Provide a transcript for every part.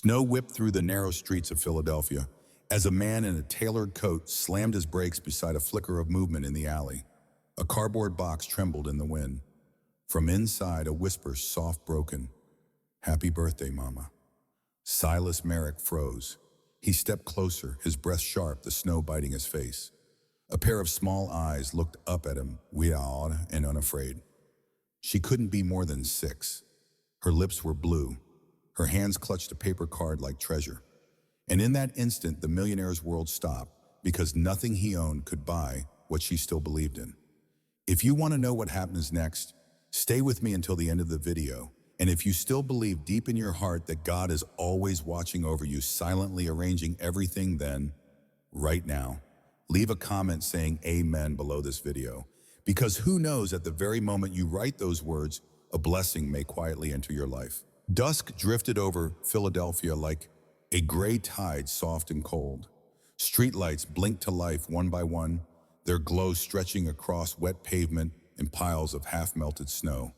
Snow whipped through the narrow streets of Philadelphia as a man in a tailored coat slammed his brakes beside a flicker of movement in the alley. A cardboard box trembled in the wind. From inside, a whisper soft broken. "Happy birthday, Mama." Silas Merrick froze. He stepped closer, his breath sharp, the snow biting his face. A pair of small eyes looked up at him, wide-eyed and unafraid. She couldn't be more than 6. Her lips were blue. Her hands clutched a paper card like treasure. And in that instant, the millionaire's world stopped, because nothing he owned could buy what she still believed in. If you want to know what happens next, stay with me until the end of the video. And if you still believe deep in your heart that God is always watching over you, silently arranging everything, then, right now, leave a comment saying amen below this video. Because who knows, at the very moment you write those words, a blessing may quietly enter your life. Dusk drifted over Philadelphia like a gray tide, soft and cold. Streetlights blinked to life one by one, their glow stretching across wet pavement and piles of half-melted snow.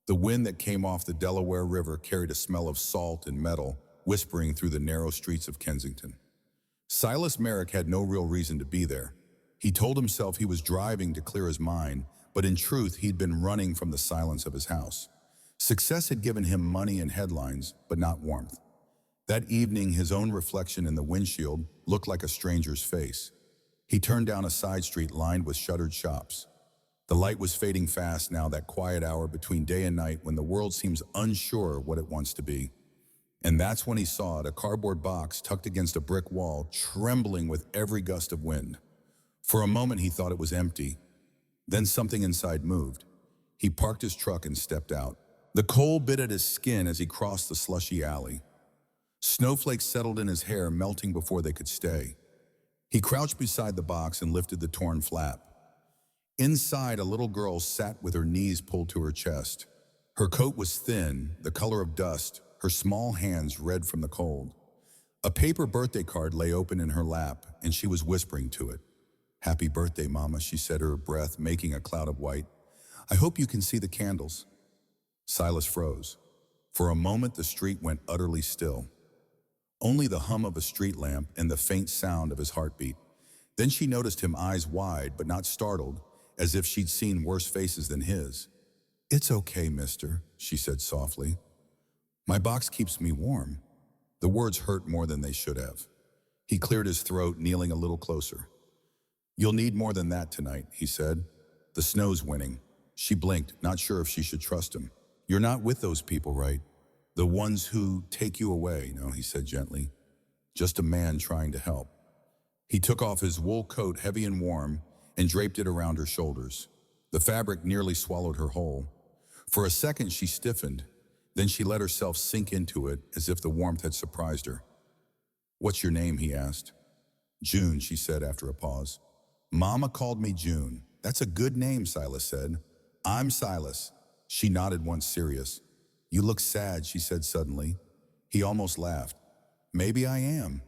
The wind that came off the Delaware River carried a smell of salt and metal, whispering through the narrow streets of Kensington. Silas Merrick had no real reason to be there. He told himself he was driving to clear his mind, but in truth, he'd been running from the silence of his house. Success had given him money and headlines, but not warmth. That evening, his own reflection in the windshield looked like a stranger's face. He turned down a side street lined with shuttered shops. The light was fading fast now, that quiet hour between day and night when the world seems unsure what it wants to be. And that's when he saw it, a cardboard box tucked against a brick wall, trembling with every gust of wind. For a moment, he thought it was empty. Then something inside moved. He parked his truck and stepped out. The cold bit at his skin as he crossed the slushy alley. Snowflakes settled in his hair, melting before they could stay. He crouched beside the box and lifted the torn flap. Inside, a little girl sat with her knees pulled to her chest. Her coat was thin, the color of dust, her small hands red from the cold. A paper birthday card lay open in her lap, and she was whispering to it. "Happy birthday, Mama," she said, her breath making a cloud of white. "I hope you can see the candles." Silas froze. For a moment, the street went utterly still. Only the hum of a street lamp and the faint sound of his heartbeat. Then she noticed him, eyes wide but not startled, as if she'd seen worse faces than his. "It's okay, mister," she said softly. "My box keeps me warm." The words hurt more than they should have. He cleared his throat, kneeling a little closer. "You'll need more than that tonight," he said. "The snow's winning." She blinked, not sure if she should trust him. "You're not with those people, right? The ones who take you away." "No," he said gently. "Just a man trying to help." He took off his wool coat, heavy and warm, and draped it around her shoulders. The fabric nearly swallowed her whole. For a second, she stiffened. Then she let herself sink into it, as if the warmth had surprised her. "What's your name?" he asked. "June," she said after a pause. "Mama called me June." "That's a good name," Silas said. "I'm Silas." She nodded, once serious. "You look sad," she said suddenly. He almost laughed. "Maybe I am."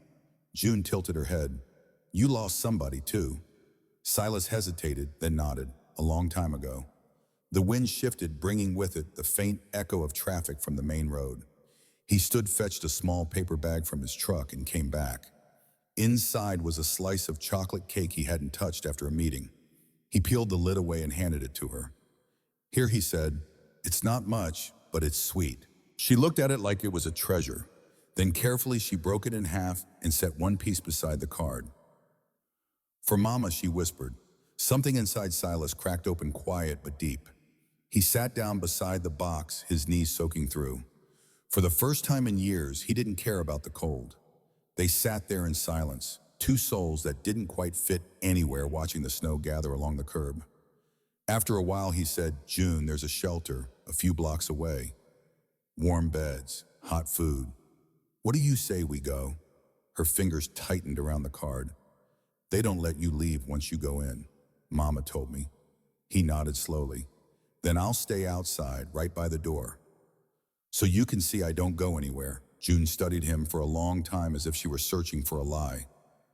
June tilted her head. "You lost somebody, too." Silas hesitated, then nodded. "A long time ago." The wind shifted, bringing with it the faint echo of traffic from the main road. He fetched a small paper bag from his truck, and came back. Inside was a slice of chocolate cake he hadn't touched after a meeting. He peeled the lid away and handed it to her. "Here," he said. "It's not much, but it's sweet." She looked at it like it was a treasure. Then carefully she broke it in half and set one piece beside the card. "For Mama," she whispered. Something inside Silas cracked open, quiet but deep. He sat down beside the box, his knees soaking through. For the first time in years, he didn't care about the cold. They sat there in silence, two souls that didn't quite fit anywhere, watching the snow gather along the curb. After a while, he said, "June, there's a shelter a few blocks away. Warm beds, hot food. What do you say we go?" Her fingers tightened around the card. "They don't let you leave once you go in, Mama told me." He nodded slowly. "Then I'll stay outside, right by the door. So you can see I don't go anywhere." June studied him for a long time, as if she were searching for a lie.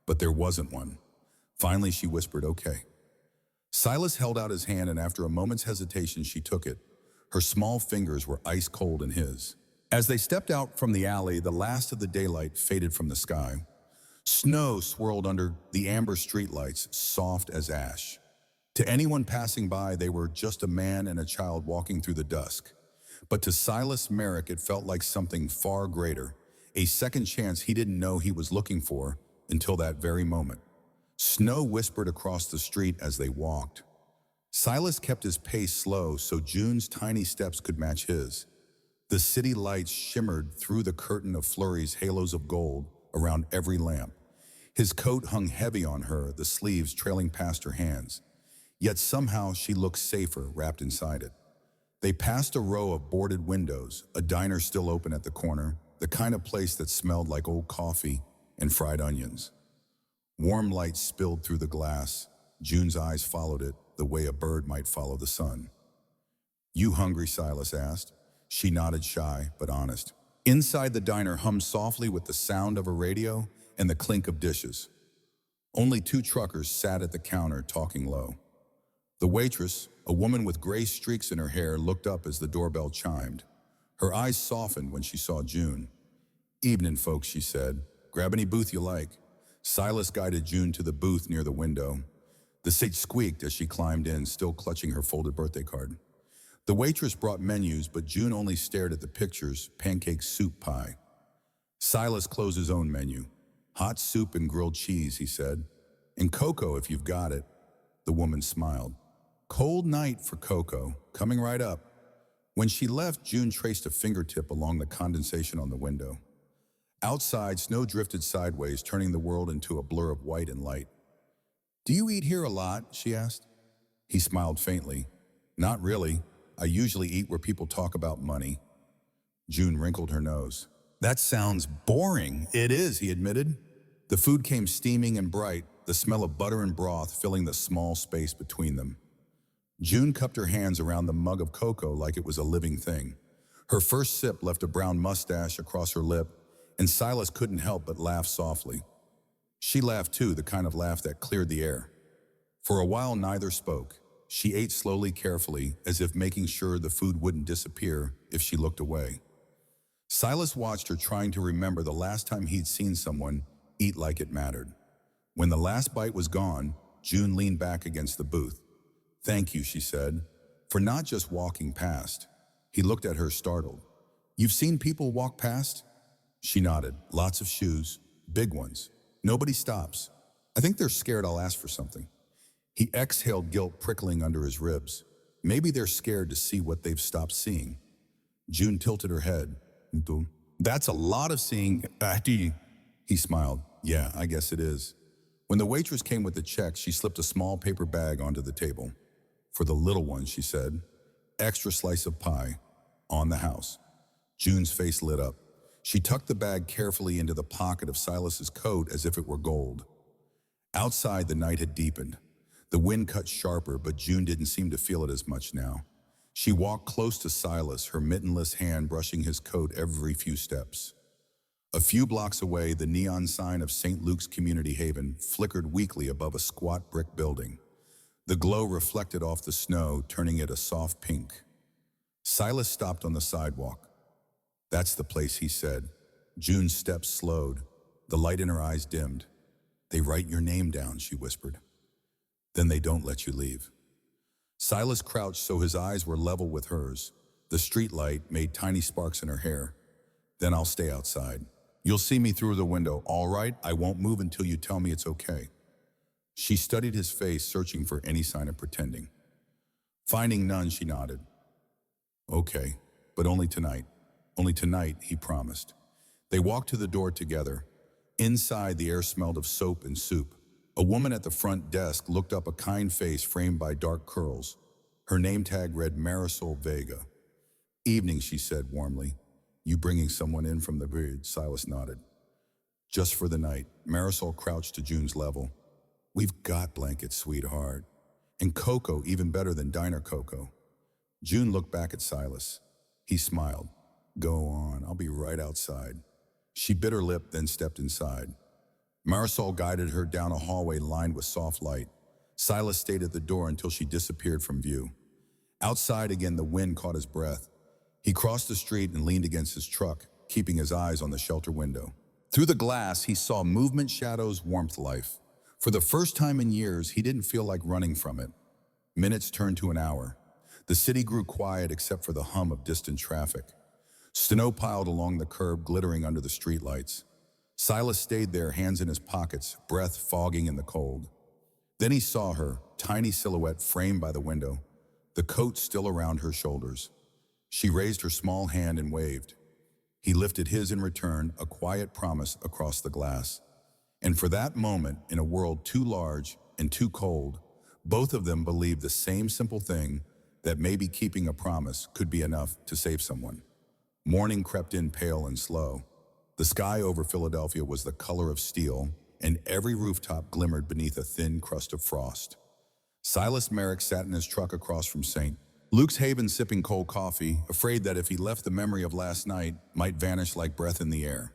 But there wasn't one. Finally, she whispered, "Okay." Silas held out his hand, and after a moment's hesitation, she took it. Her small fingers were ice cold in his. As they stepped out from the alley, the last of the daylight faded from the sky. Snow swirled under the amber streetlights, soft as ash. To anyone passing by, they were just a man and a child walking through the dusk. But to Silas Merrick, it felt like something far greater, a second chance he didn't know he was looking for until that very moment. Snow whispered across the street as they walked. Silas kept his pace slow so June's tiny steps could match his. The city lights shimmered through the curtain of Flurry's halos of gold around every lamp. His coat hung heavy on her, the sleeves trailing past her hands. Yet somehow she looked safer wrapped inside it. They passed a row of boarded windows, a diner still open at the corner, the kind of place that smelled like old coffee and fried onions. Warm light spilled through the glass. June's eyes followed it, the way a bird might follow the sun. "You hungry?" Silas asked. She nodded, shy but honest. Inside the diner hummed softly with the sound of a radio and the clink of dishes. Only two truckers sat at the counter, talking low. The waitress, a woman with gray streaks in her hair, looked up as the doorbell chimed. Her eyes softened when she saw June. "Evening, folks," she said. "Grab any booth you like." Silas guided June to the booth near the window. The seat squeaked as she climbed in, still clutching her folded birthday card. The waitress brought menus, but June only stared at the pictures: pancake, soup, pie. Silas closed his own menu. "Hot soup and grilled cheese," he said. "And cocoa if you've got it." The woman smiled. "Cold night for cocoa, coming right up." When she left, June traced a fingertip along the condensation on the window. Outside, snow drifted sideways, turning the world into a blur of white and light. "Do you eat here a lot?" she asked. He smiled faintly. "Not really. I usually eat where people talk about money." June wrinkled her nose. "That sounds boring." "It is," he admitted. The food came steaming and bright, the smell of butter and broth filling the small space between them. June cupped her hands around the mug of cocoa like it was a living thing. Her first sip left a brown mustache across her lip, and Silas couldn't help but laugh softly. She laughed too, the kind of laugh that cleared the air. For a while, neither spoke. She ate slowly, carefully, as if making sure the food wouldn't disappear if she looked away. Silas watched her, trying to remember the last time he'd seen someone eat like it mattered. When the last bite was gone, June leaned back against the booth. "Thank you," she said, "for not just walking past." He looked at her, startled. "You've seen people walk past?" She nodded. "Lots of shoes, big ones. Nobody stops. I think they're scared I'll ask for something." He exhaled, guilt prickling under his ribs. Maybe they're scared to see what they've stopped seeing. June tilted her head. "That's a lot of seeing." He smiled. "Yeah, I guess it is." When the waitress came with the check, she slipped a small paper bag onto the table. "For the little one," she said. "Extra slice of pie. On the house." June's face lit up. She tucked the bag carefully into the pocket of Silas's coat as if it were gold. Outside, the night had deepened. The wind cut sharper, but June didn't seem to feel it as much now. She walked close to Silas, her mittenless hand brushing his coat every few steps. A few blocks away, the neon sign of St. Luke's Community Haven flickered weakly above a squat brick building. The glow reflected off the snow, turning it a soft pink. Silas stopped on the sidewalk. "That's the place," he said. June's steps slowed. The light in her eyes dimmed. "They write your name down," she whispered. "Then they don't let you leave." Silas crouched so his eyes were level with hers. The street light made tiny sparks in her hair. "Then I'll stay outside. You'll see me through the window, all right? I won't move until you tell me it's okay." She studied his face, searching for any sign of pretending. Finding none, she nodded. "Okay, but only tonight." "Only tonight," he promised. They walked to the door together. Inside, the air smelled of soap and soup. A woman at the front desk looked up, a kind face framed by dark curls. Her name tag read Marisol Vega. "Evening," she said warmly. "You bringing someone in from the bridge?" Silas nodded. "Just for the night." Marisol crouched to June's level. "We've got blankets, sweetheart. And cocoa, even better than diner cocoa." June looked back at Silas. He smiled. "Go on, I'll be right outside." She bit her lip, then stepped inside. Marisol guided her down a hallway lined with soft light. Silas stayed at the door until she disappeared from view. Outside again, the wind caught his breath. He crossed the street and leaned against his truck, keeping his eyes on the shelter window. Through the glass, he saw movement, shadows, warmth, life. For the first time in years, he didn't feel like running from it. Minutes turned to an hour. The city grew quiet except for the hum of distant traffic. Snow piled along the curb, glittering under the streetlights. Silas stayed there, hands in his pockets, breath fogging in the cold. Then he saw her, tiny silhouette framed by the window, the coat still around her shoulders. She raised her small hand and waved. He lifted his in return, a quiet promise across the glass. And for that moment, in a world too large and too cold, both of them believed the same simple thing, that maybe keeping a promise could be enough to save someone. Morning crept in pale and slow. The sky over Philadelphia was the color of steel, and every rooftop glimmered beneath a thin crust of frost. Silas Merrick sat in his truck across from St. Luke's Haven sipping cold coffee, afraid that if he left, the memory of last night might vanish like breath in the air.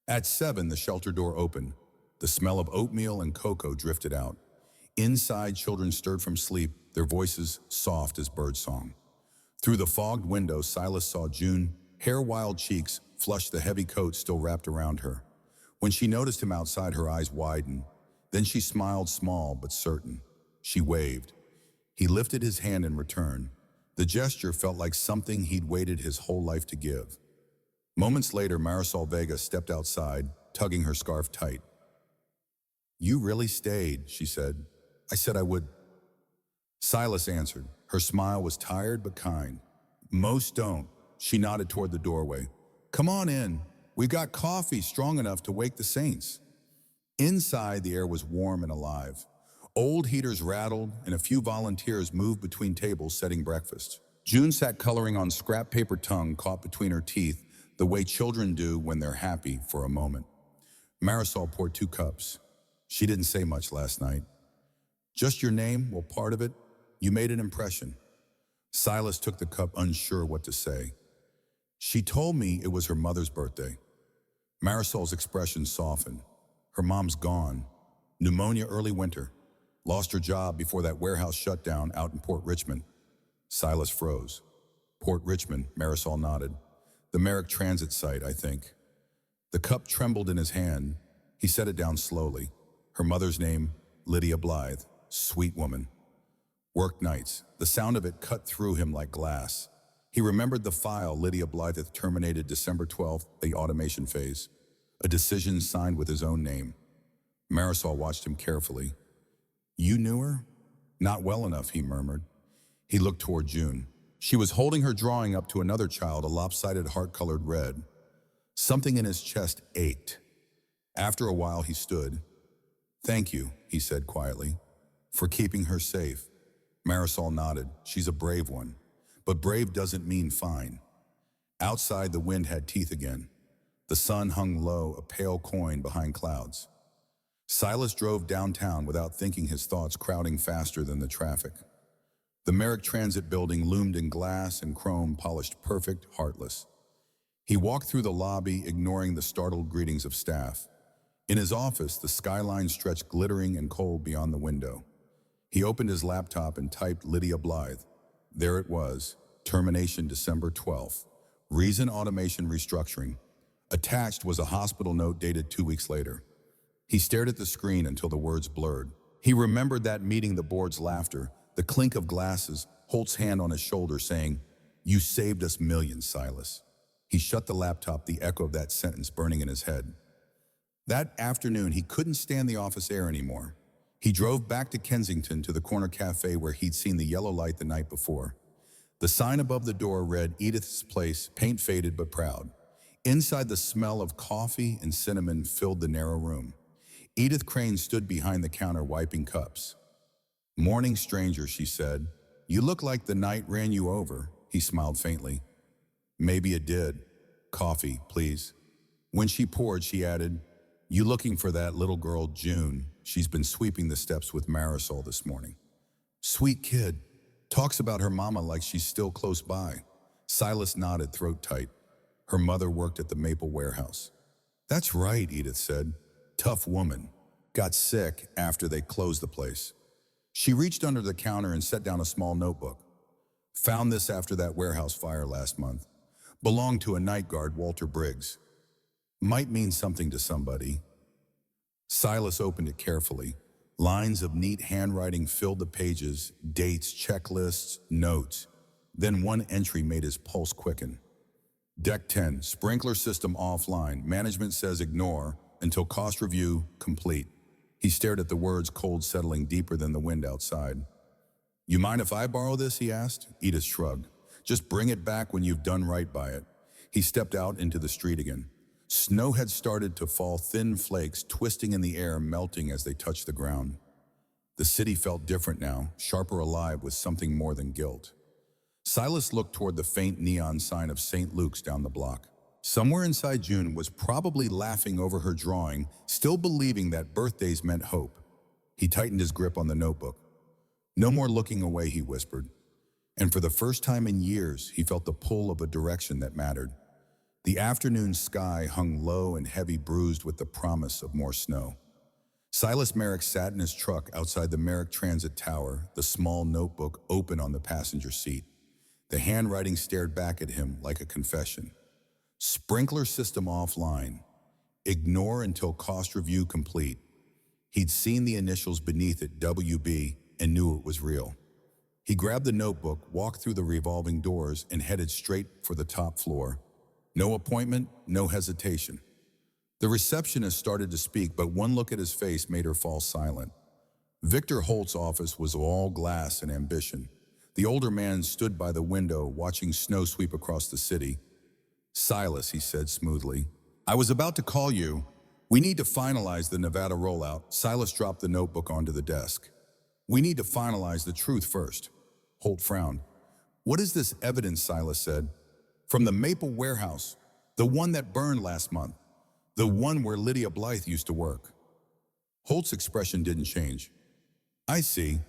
At 7, the shelter door opened. The smell of oatmeal and cocoa drifted out. Inside, children stirred from sleep, their voices soft as birdsong. Through the fogged window, Silas saw June, hair-wild cheeks, flush the heavy coat still wrapped around her. When she noticed him outside, her eyes widened. Then she smiled, small but certain. She waved. He lifted his hand in return. The gesture felt like something he'd waited his whole life to give. Moments later, Marisol Vega stepped outside, tugging her scarf tight. "You really stayed," she said. "I said I would." Silas answered. Her smile was tired but kind. "Most don't." She nodded toward the doorway. "Come on in. We got coffee strong enough to wake the saints." Inside, the air was warm and alive. Old heaters rattled, and a few volunteers moved between tables setting breakfast. June sat coloring on scrap paper, tongue caught between her teeth, the way children do when they're happy for a moment. Marisol poured 2 cups. She didn't say much last night. "Just your name? Well, part of it. You made an impression." Silas took the cup, unsure what to say. "She told me it was her mother's birthday." Marisol's expression softened. "Her mom's gone. Pneumonia early winter. Lost her job before that warehouse shut down out in Port Richmond." Silas froze. "Port Richmond," Marisol nodded. "The Merrick transit site, I think." The cup trembled in his hand. He set it down slowly. Her mother's name, Lydia Blythe. Sweet woman. Work nights. The sound of it cut through him like glass. He remembered the file Lydia Blythe had terminated December 12th, the automation phase. A decision signed with his own name. Marisol watched him carefully. "You knew her?" "Not well enough," he murmured. He looked toward June. She was holding her drawing up to another child, a lopsided heart-colored red. Something in his chest ached. After a while, he stood. "Thank you," he said quietly, "for keeping her safe." Marisol nodded. "She's a brave one. But brave doesn't mean fine." Outside, the wind had teeth again. The sun hung low, a pale coin behind clouds. Silas drove downtown without thinking, his thoughts crowding faster than the traffic. The Merrick Transit building loomed in glass and chrome, polished perfect, heartless. He walked through the lobby, ignoring the startled greetings of staff. In his office, the skyline stretched glittering and cold beyond the window. He opened his laptop and typed Lydia Blythe. There it was, termination December 12th. Reason automation restructuring. Attached was a hospital note dated 2 weeks later. He stared at the screen until the words blurred. He remembered that meeting, the board's laughter, the clink of glasses, Holt's hand on his shoulder saying, "You saved us millions, Silas." He shut the laptop, the echo of that sentence burning in his head. That afternoon, he couldn't stand the office air anymore. He drove back to Kensington to the corner cafe where he'd seen the yellow light the night before. The sign above the door read Edith's Place, paint faded but proud. Inside, the smell of coffee and cinnamon filled the narrow room. Edith Crane stood behind the counter wiping cups. "Morning, stranger," she said. "You look like the night ran you over." He smiled faintly. "Maybe it did. Coffee, please." When she poured, she added, "You looking for that little girl, June? She's been sweeping the steps with Marisol this morning." "Sweet kid. Talks about her mama like she's still close by." Silas nodded, throat tight. Her mother worked at the Maple warehouse. "That's right," Edith said. "Tough woman. Got sick after they closed the place." She reached under the counter and set down a small notebook. Found this after that warehouse fire last month. Belonged to a night guard, Walter Briggs. Might mean something to somebody. Silas opened it carefully. Lines of neat handwriting filled the pages, dates, checklists, notes. Then one entry made his pulse quicken. Deck 10, sprinkler system offline. Management says ignore until cost review complete. He stared at the words, cold settling deeper than the wind outside. You mind if I borrow this, he asked. Edith shrugged. Just bring it back when you've done right by it. He stepped out into the street again. Snow had started to fall, thin flakes twisting in the air, melting as they touched the ground. The city felt different now, sharper alive with something more than guilt. Silas looked toward the faint neon sign of St. Luke's down the block. Somewhere inside, June was probably laughing over her drawing, still believing that birthdays meant hope. He tightened his grip on the notebook. No more looking away, he whispered. And for the first time in years, he felt the pull of a direction that mattered. The afternoon sky hung low and heavy, bruised with the promise of more snow. Silas Merrick sat in his truck outside the Merrick Transit Tower, the small notebook open on the passenger seat. The handwriting stared back at him like a confession. Sprinkler system offline. Ignore until cost review complete. He'd seen the initials beneath it, WB, and knew it was real. He grabbed the notebook, walked through the revolving doors, and headed straight for the top floor. No appointment, no hesitation. The receptionist started to speak, but one look at his face made her fall silent. Victor Holt's office was all glass and ambition. The older man stood by the window, watching snow sweep across the city. Silas, he said smoothly, I was about to call you. We need to finalize the Nevada rollout. Silas dropped the notebook onto the desk. We need to finalize the truth first. Holt frowned. What is this evidence, Silas said. From the Maple warehouse, the one that burned last month, the one where Lydia Blythe used to work. Holt's expression didn't change. I see.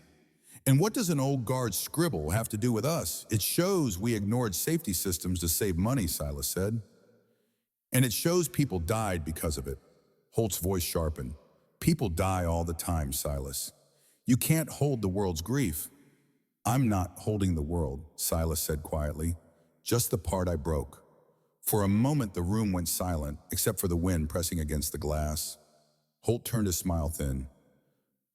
And what does an old guard's scribble have to do with us? It shows we ignored safety systems to save money, Silas said. And it shows people died because of it. Holt's voice sharpened. People die all the time, Silas. You can't hold the world's grief. I'm not holding the world, Silas said quietly. Just the part I broke. For a moment, the room went silent, except for the wind pressing against the glass. Holt turned his smile thin.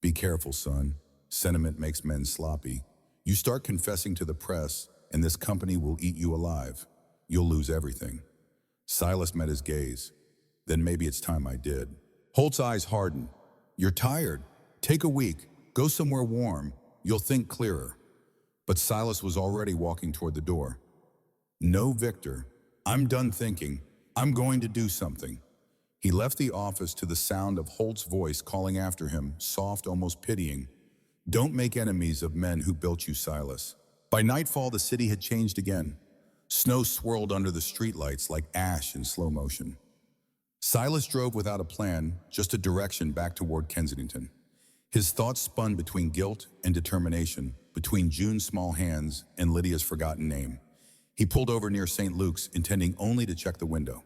Be careful, son. Sentiment makes men sloppy. You start confessing to the press, and this company will eat you alive. You'll lose everything. Silas met his gaze. Then maybe it's time I did. Holt's eyes hardened. You're tired. Take a week. Go somewhere warm. You'll think clearer. But Silas was already walking toward the door. No, Victor. I'm done thinking. I'm going to do something. He left the office to the sound of Holt's voice calling after him, soft, almost pitying. Don't make enemies of men who built you, Silas. By nightfall, the city had changed again. Snow swirled under the streetlights like ash in slow motion. Silas drove without a plan, just a direction back toward Kensington. His thoughts spun between guilt and determination, between June's small hands and Lydia's forgotten name. He pulled over near St. Luke's, intending only to check the window.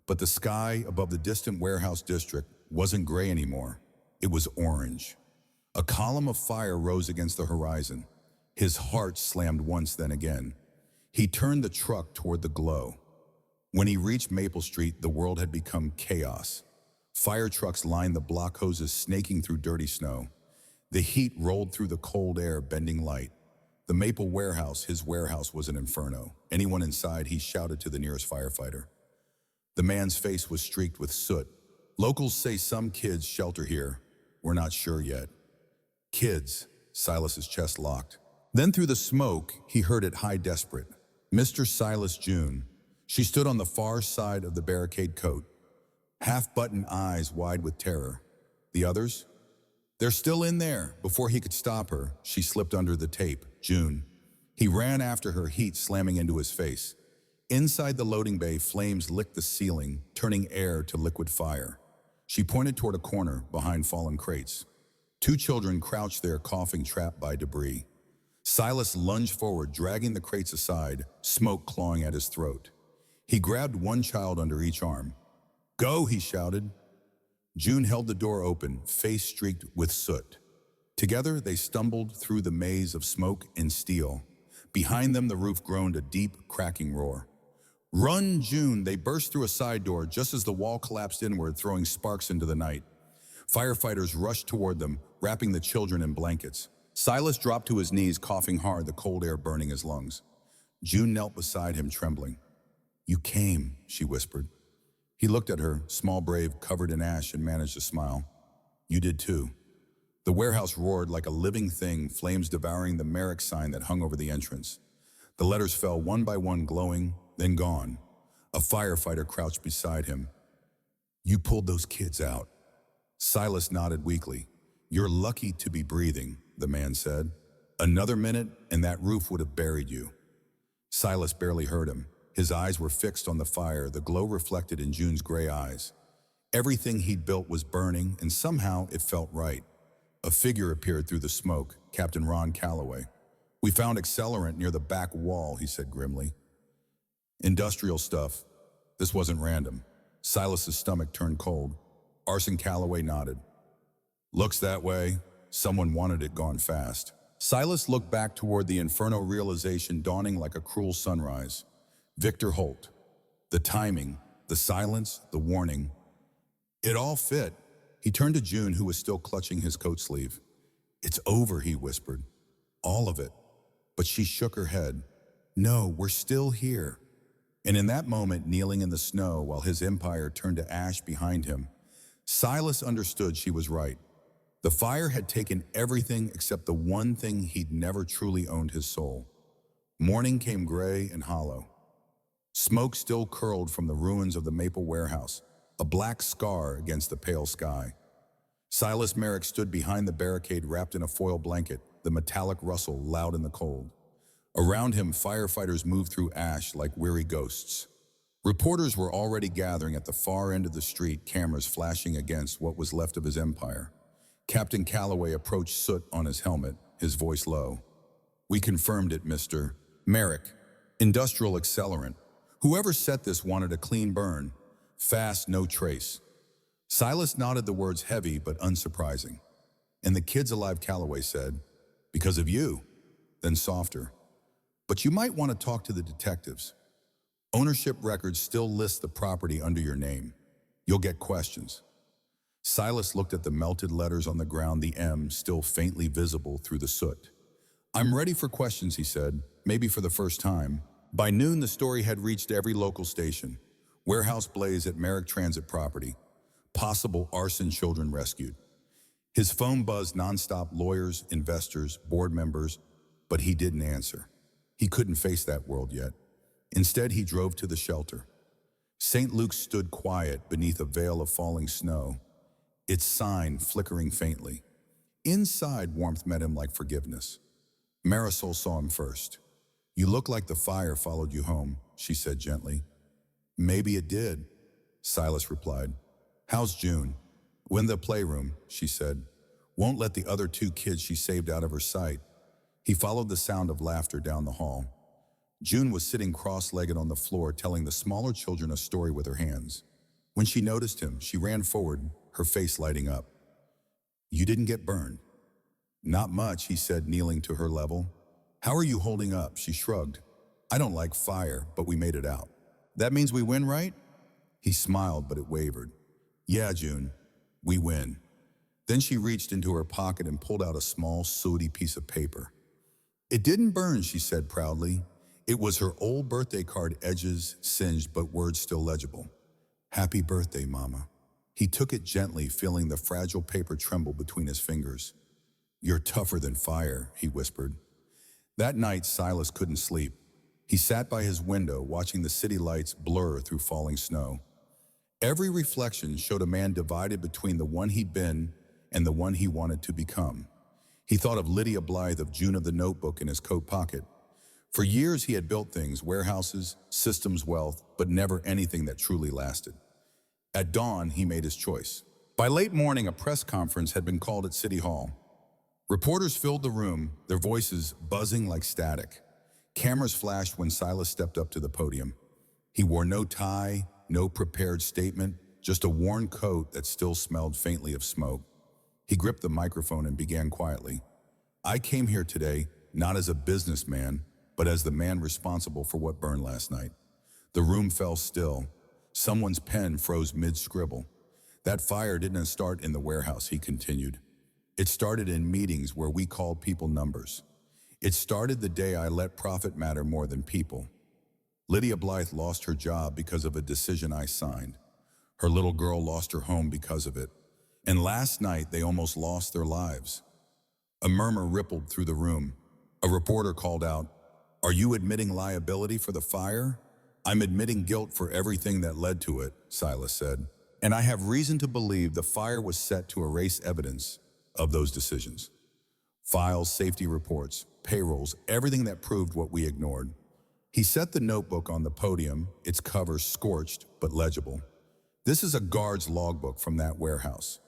But the sky above the distant warehouse district wasn't gray anymore. It was orange. A column of fire rose against the horizon. His heart slammed once, then again. He turned the truck toward the glow. When he reached Maple Street, the world had become chaos. Fire trucks lined the block, hoses snaking through dirty snow. The heat rolled through the cold air, bending light. The Maple warehouse, his warehouse, was an inferno. Anyone inside, he shouted to the nearest firefighter. The man's face was streaked with soot. Locals say some kids shelter here. We're not sure yet. Kids, Silas's chest locked. Then through the smoke, he heard it high desperate. Mr. Silas June. She stood on the far side of the barricade coat, half-buttoned eyes wide with terror. The others? They're still in there. Before he could stop her, she slipped under the tape. June. He ran after her, heat slamming into his face. Inside the loading bay, flames licked the ceiling, turning air to liquid fire. She pointed toward a corner behind fallen crates. Two children crouched there, coughing, trapped by debris. Silas lunged forward, dragging the crates aside, smoke clawing at his throat. He grabbed one child under each arm. Go, he shouted. June held the door open, face streaked with soot. Together, they stumbled through the maze of smoke and steel. Behind them, the roof groaned a deep, cracking roar. "Run, June!" They burst through a side door just as the wall collapsed inward, throwing sparks into the night. Firefighters rushed toward them, wrapping the children in blankets. Silas dropped to his knees, coughing hard, the cold air burning his lungs. June knelt beside him, trembling. "You came," she whispered. He looked at her, small, brave, covered in ash, and managed a smile. "You did too." The warehouse roared like a living thing, flames devouring the Merrick sign that hung over the entrance. The letters fell one by one, glowing, then gone. A firefighter crouched beside him. "You pulled those kids out." Silas nodded weakly. "You're lucky to be breathing," the man said. "Another minute, and that roof would have buried you." Silas barely heard him. His eyes were fixed on the fire, the glow reflected in June's gray eyes. Everything he'd built was burning, and somehow it felt right. A figure appeared through the smoke, Captain Ron Calloway. "We found accelerant near the back wall," he said grimly. "Industrial stuff. This wasn't random." Silas's stomach turned cold. Arson Calloway nodded. "Looks that way. Someone wanted it gone fast." Silas looked back toward the inferno, realization dawning like a cruel sunrise. Victor Holt. The timing, the silence, the warning. It all fit. He turned to June, who was still clutching his coat sleeve. "It's over," he whispered. "All of it." But she shook her head. "No, we're still here." And in that moment, kneeling in the snow while his empire turned to ash behind him, Silas understood she was right. The fire had taken everything except the one thing he'd never truly owned: his soul. Morning came gray and hollow. Smoke still curled from the ruins of the Maple warehouse, a black scar against the pale sky. Silas Merrick stood behind the barricade, wrapped in a foil blanket, the metallic rustle loud in the cold. Around him, firefighters moved through ash like weary ghosts. Reporters were already gathering at the far end of the street, cameras flashing against what was left of his empire. Captain Calloway approached, soot on his helmet, his voice low. "We confirmed it, Mr. Merrick. Industrial accelerant. Whoever set this wanted a clean burn. Fast, no trace." Silas nodded, the words heavy but unsurprising. "And the kid's alive," Calloway said. "Because of you." Then softer. "But you might want to talk to the detectives. Ownership records still list the property under your name. You'll get questions." Silas looked at the melted letters on the ground, the M still faintly visible through the soot. "I'm ready for questions," he said, maybe for the first time. By noon, the story had reached every local station. Warehouse blaze at Merrick Transit property. Possible arson, children rescued. His phone buzzed nonstop, lawyers, investors, board members, but he didn't answer. He couldn't face that world yet. Instead, he drove to the shelter. St. Luke's stood quiet beneath a veil of falling snow, its sign flickering faintly. Inside, warmth met him like forgiveness. Marisol saw him first. "You look like the fire followed you home," she said gently. "Maybe it did," Silas replied. "How's June?" "In the playroom," she said. "Won't let the other two kids she saved out of her sight." He followed the sound of laughter down the hall. June was sitting cross-legged on the floor, telling the smaller children a story with her hands. When she noticed him, she ran forward, her face lighting up. "You didn't get burned?" "Not much," he said, kneeling to her level. "How are you holding up?" She shrugged. "I don't like fire, but we made it out." "That means we win, right?" He smiled, but it wavered. "Yeah, June, we win." Then she reached into her pocket and pulled out a small, sooty piece of paper. "It didn't burn," she said proudly. It was her old birthday card, edges singed but words still legible. "Happy birthday, Mama." He took it gently, feeling the fragile paper tremble between his fingers. "You're tougher than fire," he whispered. That night, Silas couldn't sleep. He sat by his window, watching the city lights blur through falling snow. Every reflection showed a man divided between the one he'd been and the one he wanted to become. He thought of Lydia Blythe, of June, of the notebook in his coat pocket. For years he had built things, warehouses, systems, wealth, but never anything that truly lasted. At dawn, he made his choice. By late morning, a press conference had been called at City Hall. Reporters filled the room, their voices buzzing like static. Cameras flashed when Silas stepped up to the podium. He wore no tie, no prepared statement, just a worn coat that still smelled faintly of smoke. He gripped the microphone and began quietly. "I came here today not as a businessman, but as the man responsible for what burned last night. The room fell still. Someone's pen froze mid-scribble. That fire didn't start in the warehouse, he continued. It started in meetings where we called people numbers. It started the day I let profit matter more than people. Lydia Blythe lost her job because of a decision I signed. Her little girl lost her home because of it. And last night, they almost lost their lives. A murmur rippled through the room. A reporter called out, "Are you admitting liability for the fire?" "I'm admitting guilt for everything that led to it," Silas said. "And I have reason to believe the fire was set to erase evidence of those decisions. Files, safety reports, payrolls, everything that proved what we ignored." He set the notebook on the podium, its cover scorched but legible. "This is a guard's logbook from that warehouse.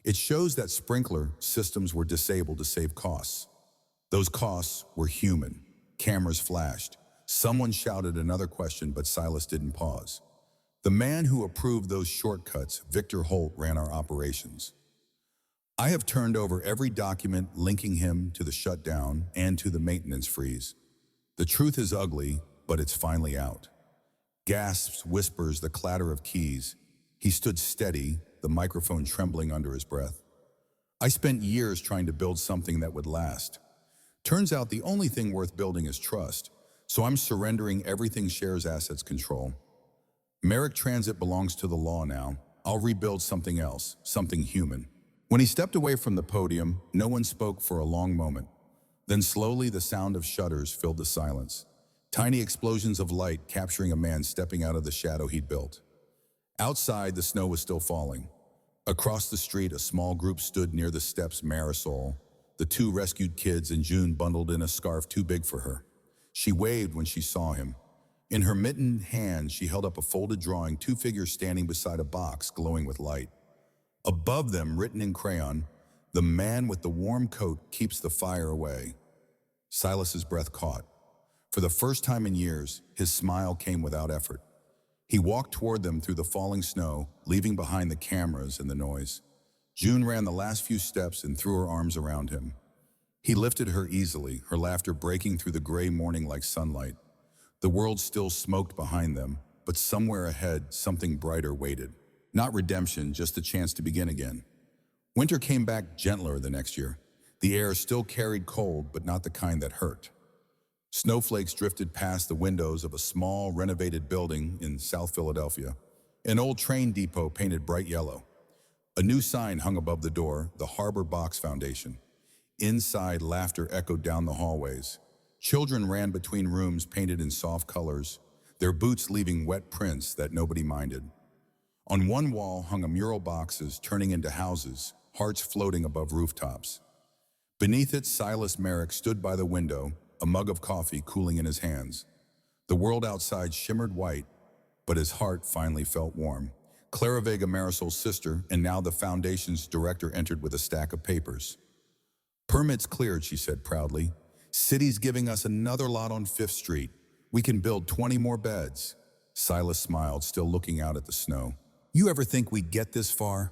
It shows that sprinkler systems were disabled to save costs. Those costs were human. Cameras flashed. Someone shouted another question, but Silas didn't pause. The man who approved those shortcuts, Victor Holt, ran our operations. I have turned over every document linking him to the shutdown and to the maintenance freeze. The truth is ugly, but it's finally out." Gasps, whispers, the clatter of keys. He stood steady, the microphone trembling under his breath. "I spent years trying to build something that would last. Turns out the only thing worth building is trust, so I'm surrendering everything shares assets control. Merrick Transit belongs to the law now. I'll rebuild something else, something human." When he stepped away from the podium, no one spoke for a long moment. Then slowly the sound of shutters filled the silence. Tiny explosions of light capturing a man stepping out of the shadow he'd built. Outside, the snow was still falling. Across the street, a small group stood near the steps. Marisol, the two rescued kids, and June bundled in a scarf too big for her. She waved when she saw him. In her mittened hand, she held up a folded drawing, two figures standing beside a box glowing with light. Above them, written in crayon, "The man with the warm coat keeps the fire away." Silas's breath caught. For the first time in years, his smile came without effort. He walked toward them through the falling snow, leaving behind the cameras and the noise. June ran the last few steps and threw her arms around him. He lifted her easily, her laughter breaking through the gray morning like sunlight. The world still smoked behind them, but somewhere ahead, something brighter waited. Not redemption, just a chance to begin again. Winter came back gentler the next year. The air still carried cold, but not the kind that hurt. Snowflakes drifted past the windows of a small, renovated building in South Philadelphia. An old train depot painted bright yellow. A new sign hung above the door, the Harbor Box Foundation. Inside, laughter echoed down the hallways. Children ran between rooms painted in soft colors, their boots leaving wet prints that nobody minded. On one wall hung a mural boxes turning into houses, hearts floating above rooftops. Beneath it, Silas Merrick stood by the window, a mug of coffee cooling in his hands. The world outside shimmered white, but his heart finally felt warm. Clara Vega, Marisol's sister, and now the foundation's director, entered with a stack of papers. "Permits cleared," she said proudly. "City's giving us another lot on 5th Street. We can build 20 more beds." Silas smiled, still looking out at the snow. "You ever think we'd get this far?"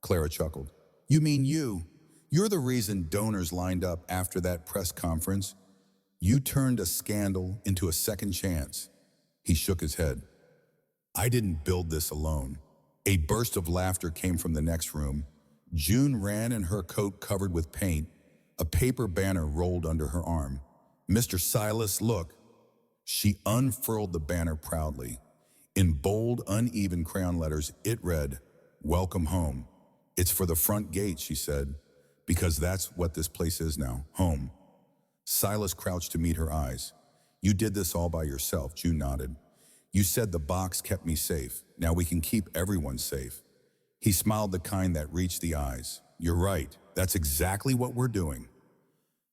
Clara chuckled. "You mean you? You're the reason donors lined up after that press conference. You turned a scandal into a second chance." He shook his head. "I didn't build this alone." A burst of laughter came from the next room. June ran in her coat covered with paint. A paper banner rolled under her arm. "Mr. Silas, look." She unfurled the banner proudly. In bold, uneven crayon letters, it read, "Welcome home." "It's for the front gate," she said, "because that's what this place is now, home." Silas crouched to meet her eyes. "You did this all by yourself," June nodded. "You said the box kept me safe. Now we can keep everyone safe." He smiled, the kind that reached the eyes. "You're right. That's exactly what we're doing."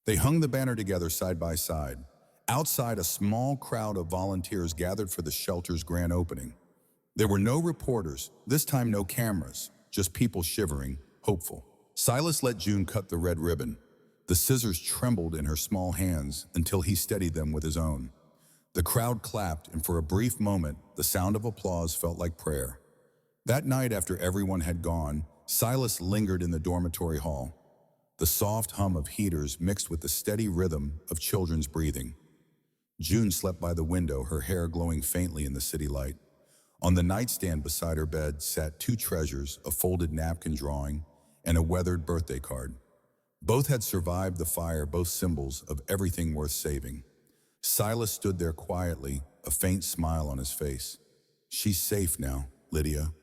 They hung the banner together side by side. Outside, a small crowd of volunteers gathered for the shelter's grand opening. There were no reporters, this time no cameras, just people shivering, hopeful. Silas let June cut the red ribbon. The scissors trembled in her small hands until he steadied them with his own. The crowd clapped, and for a brief moment, the sound of applause felt like prayer. That night, after everyone had gone, Silas lingered in the dormitory hall. The soft hum of heaters mixed with the steady rhythm of children's breathing. June slept by the window, her hair glowing faintly in the city light. On the nightstand beside her bed sat two treasures, a folded napkin drawing and a weathered birthday card. Both had survived the fire, both symbols of everything worth saving. Silas stood there quietly, a faint smile on his face. "She's safe now, Lydia,"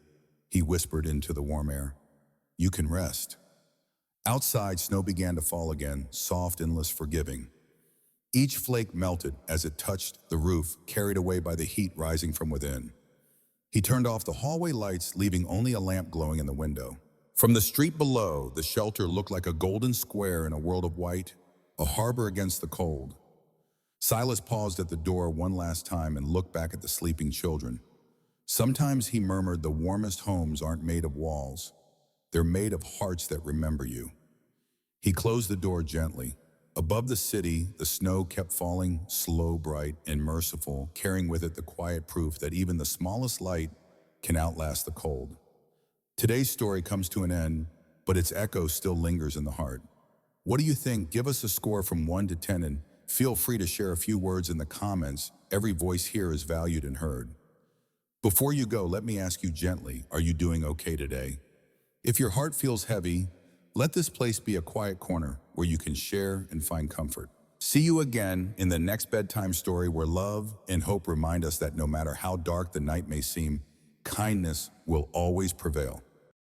he whispered into the warm air. "You can rest." Outside, snow began to fall again, soft, endless, forgiving. Each flake melted as it touched the roof, carried away by the heat rising from within. He turned off the hallway lights, leaving only a lamp glowing in the window. From the street below, the shelter looked like a golden square in a world of white, a harbor against the cold. Silas paused at the door one last time and looked back at the sleeping children. Sometimes, he murmured, the warmest homes aren't made of walls. They're made of hearts that remember you. He closed the door gently. Above the city, the snow kept falling, slow, bright, and merciful, carrying with it the quiet proof that even the smallest light can outlast the cold. Today's story comes to an end, but its echo still lingers in the heart. What do you think? Give us a score from 1 to 10 and feel free to share a few words in the comments. Every voice here is valued and heard. Before you go, let me ask you gently, are you doing okay today? If your heart feels heavy, let this place be a quiet corner where you can share and find comfort. See you again in the next bedtime story, where love and hope remind us that no matter how dark the night may seem, kindness will always prevail.